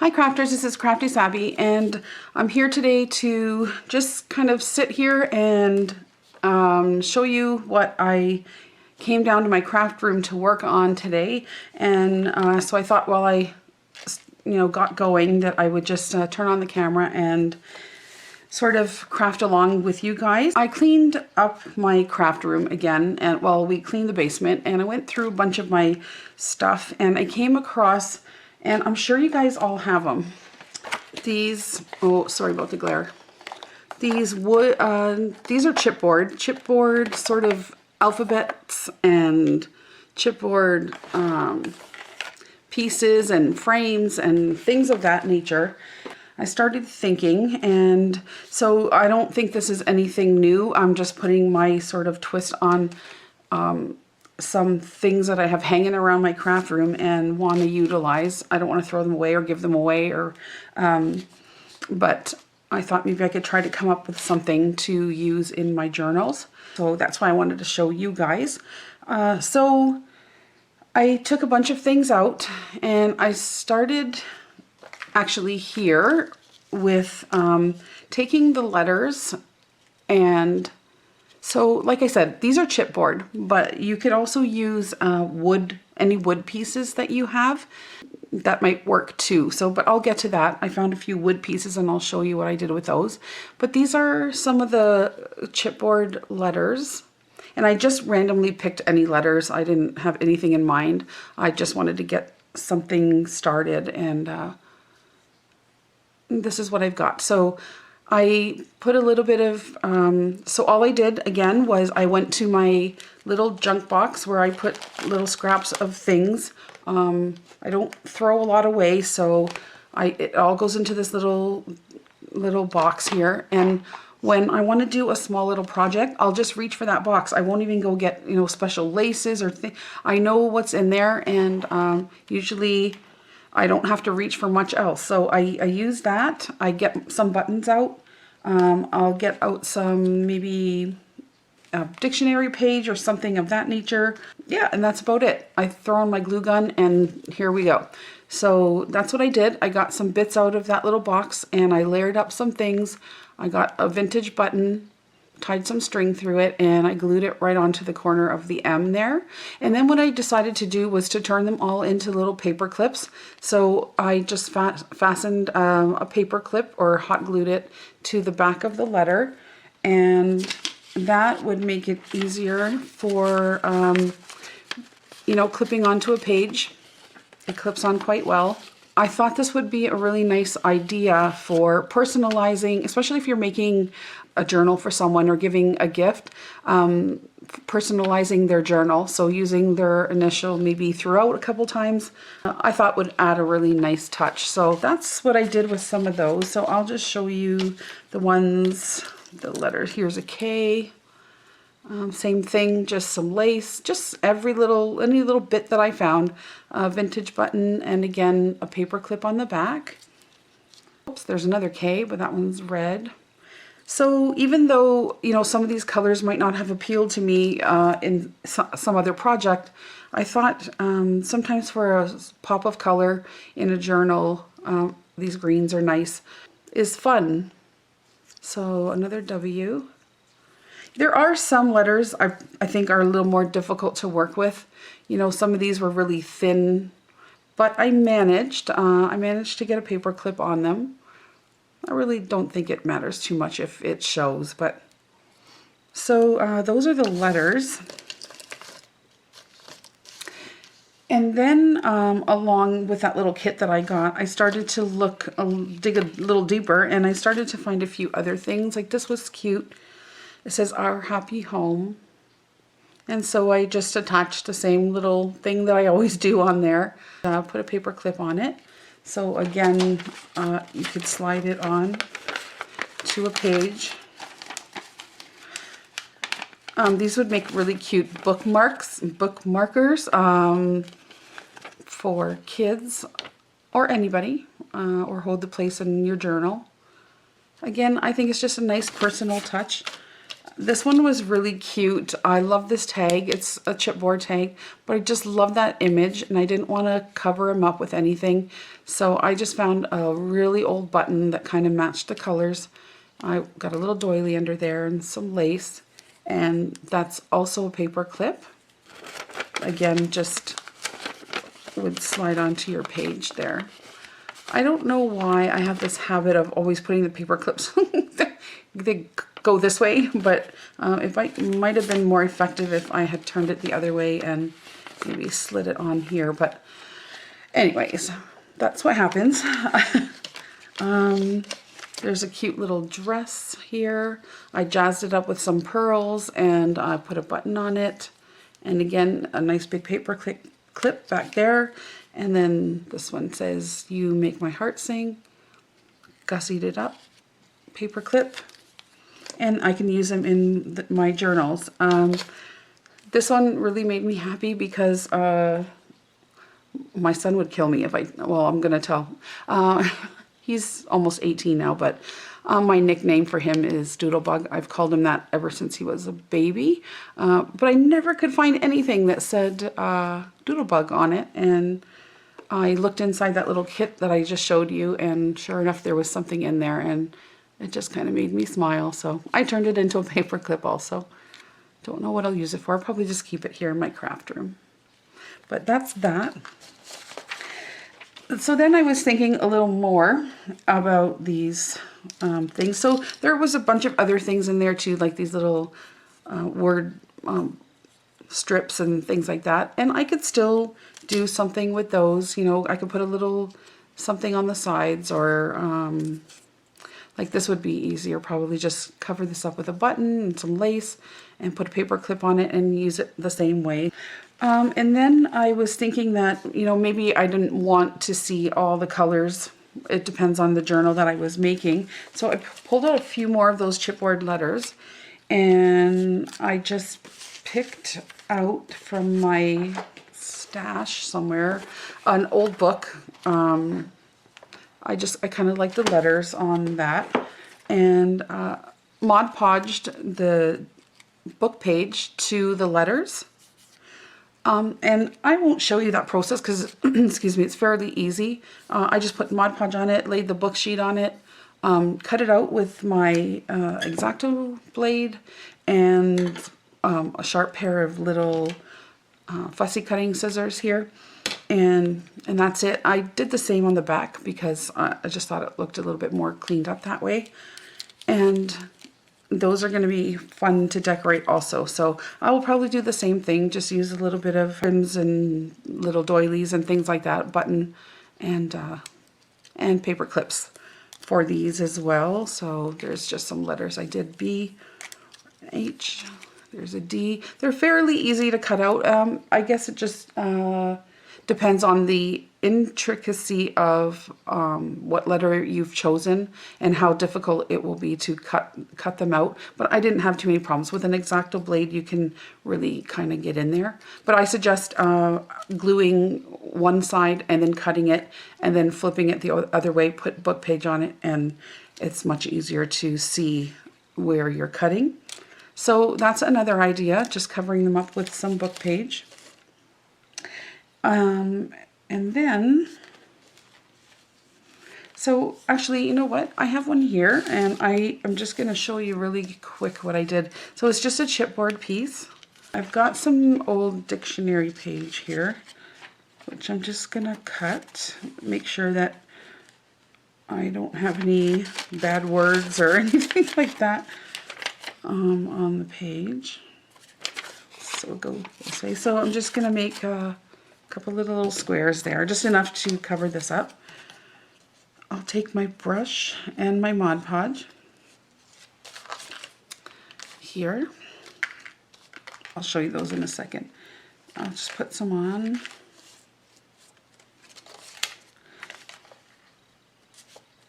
Hi crafters, this is Crafty Savvy, and I'm here today to just kind of sit here and show you what I came down to my craft room to work on today. And so I thought while I got going that I would just turn on the camera and sort of craft along with you guys. I cleaned up my craft room again, and well, we cleaned the basement, and I went through a bunch of my stuff, and I came across, and I'm sure you guys all have them, these, oh sorry about the glare, these wood, these are chipboard sort of alphabets and chipboard pieces and frames and things of that nature. I started thinking, and so I don't think this is anything new. I'm just putting my sort of twist on some things that I have hanging around my craft room and want to utilize. I don't want to throw them away or give them away, or but I thought maybe I could try to come up with something to use in my journals. So that's why I wanted to show you guys. So I took a bunch of things out, and I started actually here with taking the letters, and so like I said, these are chipboard, but you could also use wood, any wood pieces that you have. That might work too. So, but I'll get to that. I found a few wood pieces and I'll show you what I did with those. But these are some of the chipboard letters. And I just randomly picked any letters. I didn't have anything in mind. I just wanted to get something started, and this is what I've got. So I put a little bit of, so all I did again was I went to my little junk box where I put little scraps of things. I don't throw a lot away, so it all goes into this little box here. And when I want to do a small little project, I'll just reach for that box. I won't even go get, special laces or things. I know what's in there, and usually I don't have to reach for much else. So I use that. I get some buttons out. I'll get out some, maybe a dictionary page or something of that nature. Yeah, and that's about it. I throw in my glue gun, and here we go. So that's what I did. I got some bits out of that little box, and I layered up some things. I got a vintage button, tied some string through it, and I glued it right onto the corner of the M there. And then what I decided to do was to turn them all into little paper clips. So I just fastened a paper clip, or hot glued it to the back of the letter, and that would make it easier for clipping onto a page. It clips on quite well. I thought this would be a really nice idea for personalizing, especially if you're making a journal for someone or giving a gift, personalizing their journal. So using their initial maybe throughout a couple times, I thought would add a really nice touch. So that's what I did with some of those. So I'll just show you the ones, the letters. Here's a K. Same thing, just some lace, just any little bit that I found. A vintage button, and again, a paper clip on the back. Oops, there's another K, but that one's red. So even though, some of these colors might not have appealed to me in some other project, I thought sometimes for a pop of color in a journal, these greens are nice, is fun. So another W. There are some letters I think are a little more difficult to work with. Some of these were really thin, but I managed to get a paper clip on them. I really don't think it matters too much if it shows, but so those are the letters. And then along with that little kit that I got, I started to dig a little deeper, and I started to find a few other things. Like this was cute. It says Our Happy Home. And so I just attached the same little thing that I always do on there. Put a paper clip on it. So again, you could slide it on to a page. These would make really cute bookmarkers for kids or anybody, or hold the place in your journal. Again, I think it's just a nice personal touch. This one was really cute. I love this tag. It's a chipboard tag, but I just love that image and I didn't want to cover him up with anything. So I just found a really old button that kind of matched the colors. I got a little doily under there and some lace, and that's also a paper clip. Again, just would slide onto your page there. I don't know why I have this habit of always putting the paper clips they go this way, but it might have been more effective if I had turned it the other way and maybe slid it on here. But anyways, that's what happens. There's a cute little dress here. I jazzed it up with some pearls and I put a button on it. And again, a nice big paper clip back there. And then this one says, "You make my heart sing." Gussied it up, paper clip. And I can use them in my journals. This one really made me happy because my son would kill me if well, I'm going to tell. He's almost 18 now, but my nickname for him is Doodlebug. I've called him that ever since he was a baby. But I never could find anything that said Doodlebug on it. And I looked inside that little kit that I just showed you, and sure enough, there was something in there, and it just kind of made me smile. So I turned it into a paper clip also. Don't know what I'll use it for. I'll probably just keep it here in my craft room. But that's that. So then I was thinking a little more about these things. So there was a bunch of other things in there too, like these little word strips and things like that. And I could still do something with those. You know, I could put a little something on the sides, or like this would be easier. Probably just cover this up with a button and some lace and put a paper clip on it and use it the same way. And then I was thinking that, you know, maybe I didn't want to see all the colors. It depends on the journal that I was making. So I pulled out a few more of those chipboard letters, and I just picked out from my stash somewhere an old book. I kind of like the letters on that, and Mod Podged the book page to the letters. And I won't show you that process because, excuse me, it's fairly easy. I just put Mod Podge on it, laid the book sheet on it, cut it out with my X-Acto blade and a sharp pair of little fussy cutting scissors here. And that's it. I did the same on the back because I just thought it looked a little bit more cleaned up that way. And those are going to be fun to decorate also. So I will probably do the same thing, just use a little bit of rims and little doilies and things like that, button and paper clips for these as well. So there's just some letters. I did B, H, there's a D. They're fairly easy to cut out. I guess it just depends on the intricacy of what letter you've chosen and how difficult it will be to cut them out. But I didn't have too many problems. With an X-Acto blade, you can really kind of get in there. But I suggest gluing one side and then cutting it and then flipping it the other way, put book page on it, and it's much easier to see where you're cutting. So that's another idea, just covering them up with some book page. And then, so actually, you know what? I have one here, and I'm just going to show you really quick what I did. So it's just a chipboard piece. I've got some old dictionary page here, which I'm just going to cut. Make sure that I don't have any bad words or anything like that on the page. So we'll go this way. So I'm just going to make a couple little squares there, just enough to cover this up. I'll take my brush and my Mod Podge here. I'll show you those in a second. I'll just put some on.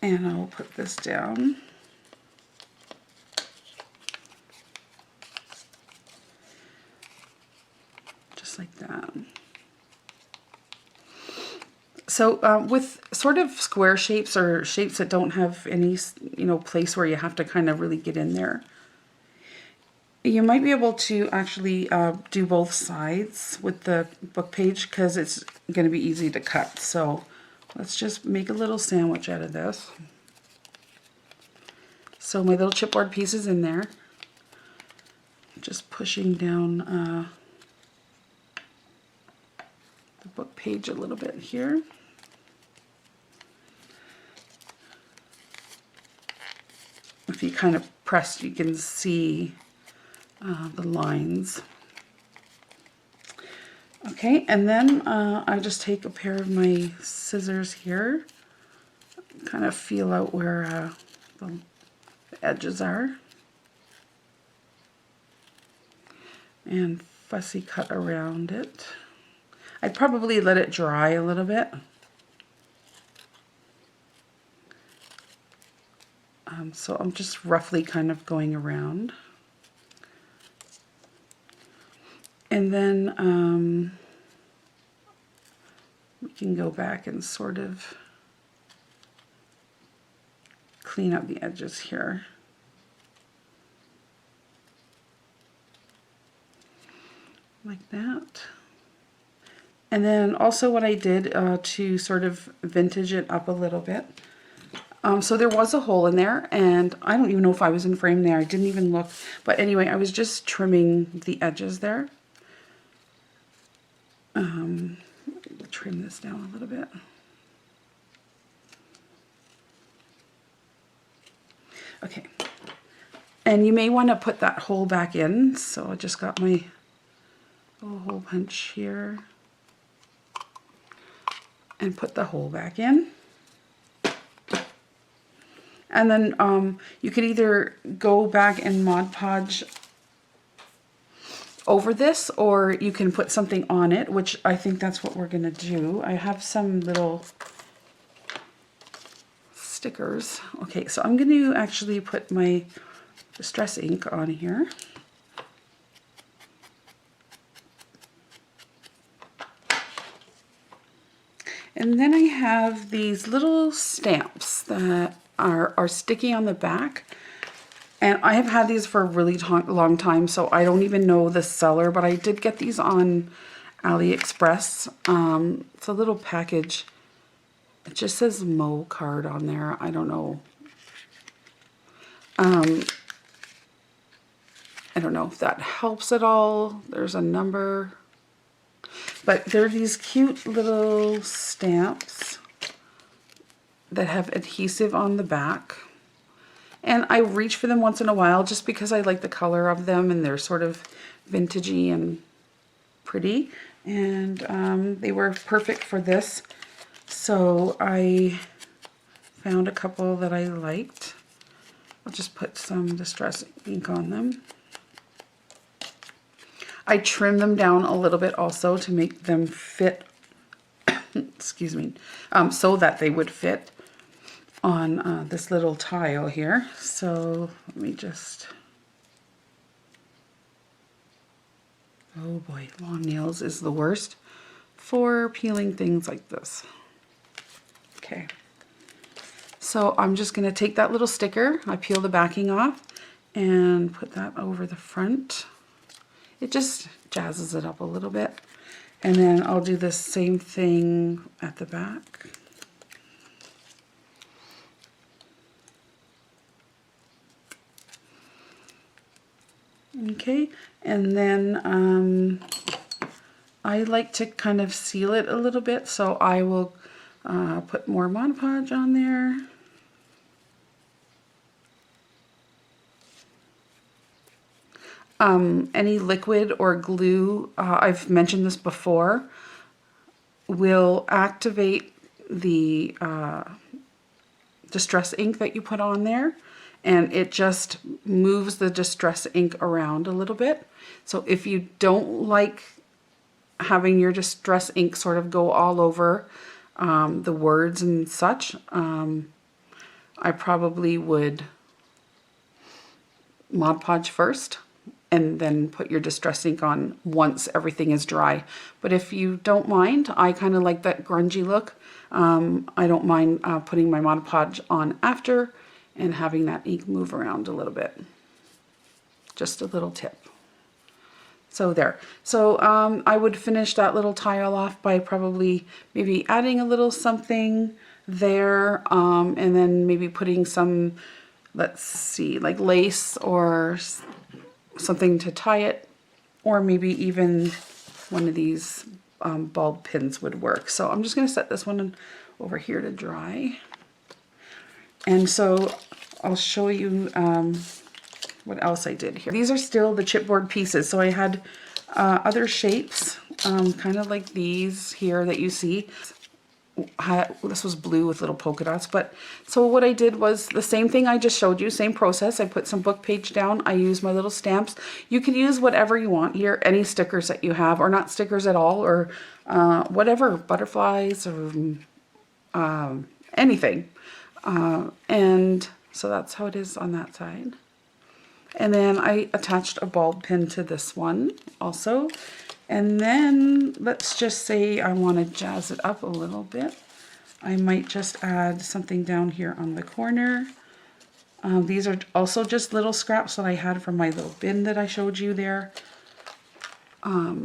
And I'll put this down. Just like that. So with sort of square shapes or shapes that don't have any, you know, place where you have to kind of really get in there, You might be able to actually do both sides with the book page because it's going to be easy to cut. So let's just make a little sandwich out of this. So my little chipboard piece is in there. Just pushing down the book page a little bit here. If you kind of press, you can see the lines. Okay, and then I just take a pair of my scissors here, kind of feel out where the edges are, and fussy cut around it. I'd probably let it dry a little bit. So I'm just roughly kind of going around. And then we can go back and sort of clean up the edges here. Like that. And then also what I did to sort of vintage it up a little bit. So there was a hole in there, and I don't even know if I was in frame there. I didn't even look. But anyway, I was just trimming the edges there. Trim this down a little bit. Okay. And you may want to put that hole back in. So I just got my little hole punch here. And put the hole back in. And then you could either go back and Mod Podge over this, or you can put something on it, which I think that's what we're going to do. I have some little stickers. Okay, so I'm going to actually put my distress ink on here. And then I have these little stamps that are sticky on the back. And I have had these for a really long time, so I don't even know the seller, but I did get these on AliExpress. It's a little package. It just says Mo card on there. I don't know. I don't know if that helps at all. There's a number. But they're these cute little stamps that have adhesive on the back. And I reach for them once in a while just because I like the color of them, and they're sort of vintagey and pretty. And they were perfect for this. So I found a couple that I liked. I'll just put some distress ink on them. I trim them down a little bit also to make them fit, excuse me, so that they would fit on this little tile here. So let me just, oh boy, long nails is the worst for peeling things like this. Okay, so I'm just going to take that little sticker, I peel the backing off, and put that over the front. It just jazzes it up a little bit. And then I'll do the same thing at the back. Okay, and then I like to kind of seal it a little bit, so I will put more Mod Podge on there. Any liquid or glue, I've mentioned this before, will activate the distress ink that you put on there, and it just moves the distress ink around a little bit. So if you don't like having your distress ink sort of go all over the words and such, I probably would Mod Podge first and then put your distress ink on once everything is dry. But if you don't mind, I kind of like that grungy look. I don't mind putting my Mod Podge on after and having that ink move around a little bit. Just a little tip. So there. So I would finish that little tile off by probably maybe adding a little something there, and then maybe putting some, let's see, like lace or something to tie it, or maybe even one of these bulb pins would work. So I'm just going to set this one over here to dry. And so I'll show you what else I did here. These are still the chipboard pieces. So I had other shapes, kind of like these here that you see. This was blue with little polka dots, but so what I did was the same thing I just showed you, same process. I put some book page down. I used my little stamps. You can use whatever you want here, any stickers that you have, or not stickers at all, or whatever, butterflies or anything. And so that's how it is on that side. And then I attached a bulb pin to this one also. And then let's just say I want to jazz it up a little bit. I might just add something down here on the corner. These are also just little scraps that I had from my little bin that I showed you there. I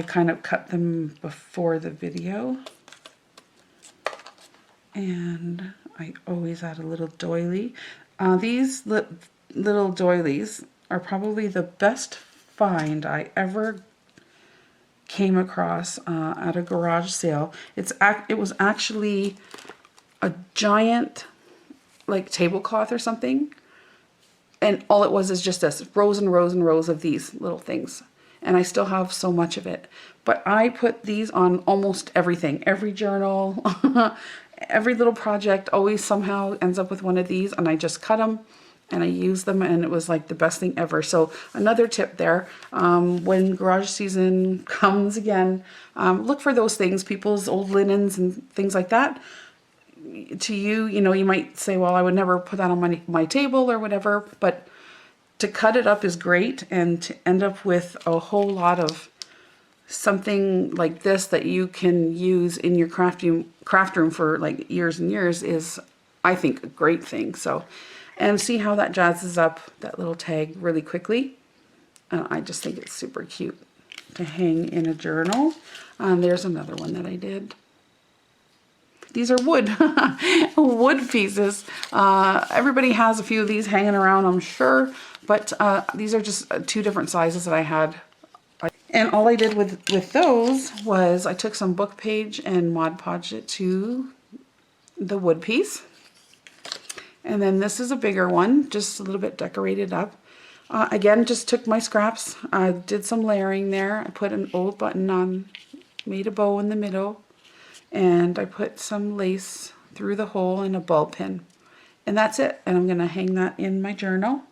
kind of cut them before the video. And I always add a little doily. These little doilies are probably the best find I ever came across at a garage sale. It was actually a giant like tablecloth or something, and all it was is just this rows and rows and rows of these little things, and I still have so much of it. But I put these on almost everything, every journal, every little project always somehow ends up with one of these, and I just cut them and I use them, and it was like the best thing ever. So another tip there, when garage season comes again, look for those things, people's old linens and things like that. To you, you know, you might say, well, I would never put that on my table or whatever, but to cut it up is great, and to end up with a whole lot of something like this that you can use in your craft room for like years and years is, I think, a great thing. So, and see how that jazzes up that little tag really quickly. I just think it's super cute to hang in a journal. There's another one that I did. These are wood, wood pieces. Everybody has a few of these hanging around, I'm sure, but these are just two different sizes that I had. And all I did with those was I took some book page and Mod Podged it to the wood piece. And then this is a bigger one, just a little bit decorated up. Again, just took my scraps, did some layering there. I put an old button on, made a bow in the middle, and I put some lace through the hole and a bulb pin. And that's it. And I'm going to hang that in my journal.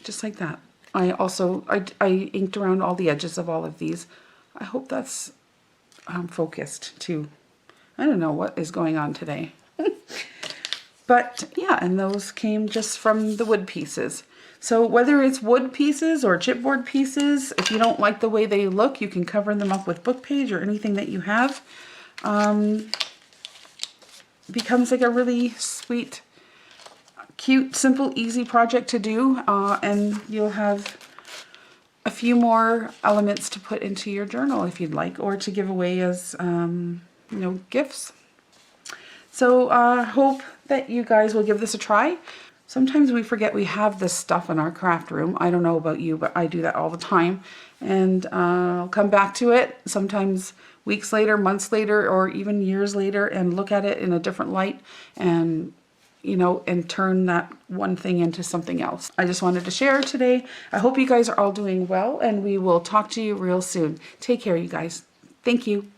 Just like that. I also, I inked around all the edges of all of these. I hope that's focused too. I don't know what is going on today. But yeah, and those came just from the wood pieces. So whether it's wood pieces or chipboard pieces, if you don't like the way they look, you can cover them up with book page or anything that you have. Becomes like a really sweet, cute, simple, easy project to do. And you'll have a few more elements to put into your journal if you'd like, or to give away as you know, gifts. So I hope that you guys will give this a try. Sometimes we forget we have this stuff in our craft room. I don't know about you, but I do that all the time. And I'll come back to it sometimes weeks later, months later, or even years later, and look at it in a different light, and you know, and turn that one thing into something else. I just wanted to share today. I hope you guys are all doing well, and we will talk to you real soon. Take care, you guys. Thank you.